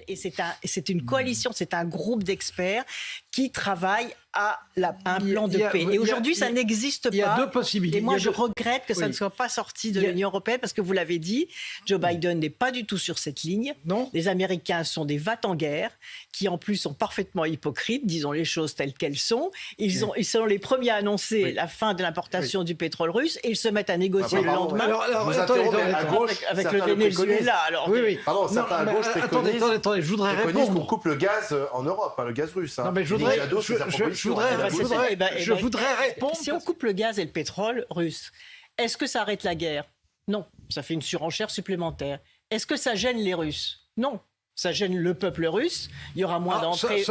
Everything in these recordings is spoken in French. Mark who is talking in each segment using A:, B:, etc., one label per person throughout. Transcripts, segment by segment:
A: Et c'est une coalition, c'est un groupe d'experts qui travaille à un plan de paix. Et aujourd'hui, ça n'existe pas.
B: Il y a deux possibilités.
A: Et moi, je regrette que ça ne soit pas sorti de l'Union européenne, parce que vous l'avez dit, Joe Biden n'est pas du tout sur cette ligne.
B: Non.
A: Les Américains sont des va-t-en-guerre, qui en plus sont parfaitement hypocrites, disons les choses telles qu'elles sont. Ils sont les premiers à annoncer la fin de l'importation du pétrole russe, et ils se mettent à négocier le lendemain avec le Venezuela. Alors,
C: Pardon, certains à gauche préconisent
B: attendez, je voudrais répondre.
C: qu'on coupe le gaz en Europe, le gaz russe.
B: Non, mais je voudrais répondre.
A: Si on coupe le gaz et le pétrole russe, est-ce que ça arrête la guerre? Non, ça fait une surenchère supplémentaire. Est-ce que ça gêne les Russes? Non. Ça gêne le peuple russe, il y aura moins d'entrées.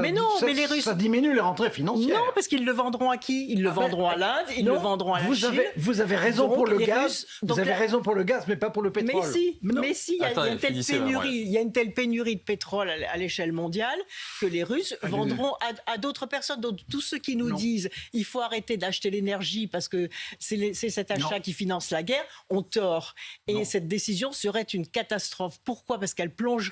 A: Mais non, mais les Russes...
B: Ça diminue les rentrées financières.
A: Non, parce qu'ils le vendront à qui? Ils le vendront à l'Inde, ils le vendront à la Chine.
B: Vous avez raison pour le gaz, vous avez raison pour le gaz, mais pas pour le pétrole.
A: Mais si, il y a une telle pénurie de pétrole à l'échelle mondiale que les Russes vendront à d'autres personnes. Donc tous ceux qui nous disent il faut arrêter d'acheter l'énergie parce que c'est cet achat qui finance la guerre, ont tort. Et cette décision serait une catastrophe. Pourquoi? Parce qu'elle plongerait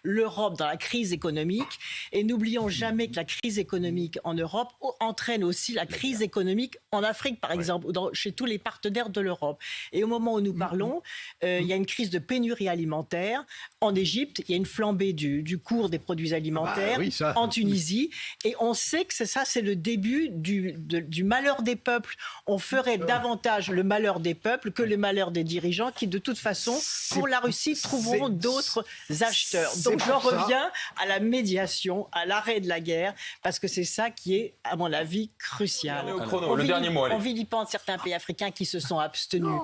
A: l'Europe dans la crise économique. Et n'oublions jamais que la crise économique en Europe entraîne aussi la crise économique en Afrique, par exemple, chez tous les partenaires de l'Europe. Et au moment où nous parlons, il y a une crise de pénurie alimentaire. En Égypte, il y a une flambée du cours des produits alimentaires. En Tunisie. Et on sait que ça, c'est le début du malheur des peuples. On ferait davantage le malheur des peuples que le malheur des dirigeants qui, de toute façon, pour la Russie, trouveront d'autres acheteurs. Donc j'en reviens à la médiation, à l'arrêt de la guerre, parce que c'est ça qui est, à mon avis, crucial. On vilipende certains pays africains qui se sont abstenus.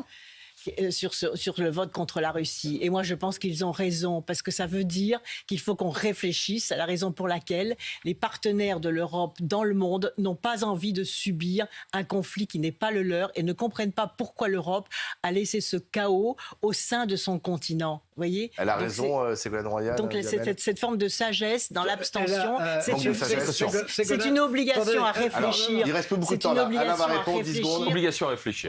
A: Sur le vote contre la Russie. Et moi, je pense qu'ils ont raison, parce que ça veut dire qu'il faut qu'on réfléchisse à la raison pour laquelle les partenaires de l'Europe dans le monde n'ont pas envie de subir un conflit qui n'est pas le leur et ne comprennent pas pourquoi l'Europe a laissé ce chaos au sein de son continent. Vous voyez ?
C: Elle a raison, Ségolène Royal.
A: Donc cette forme de sagesse dans l'abstention, c'est une obligation à réfléchir.
C: Alors, il reste plus beaucoup de temps là. Alain va répondre 10 secondes.
D: Obligation à réfléchir.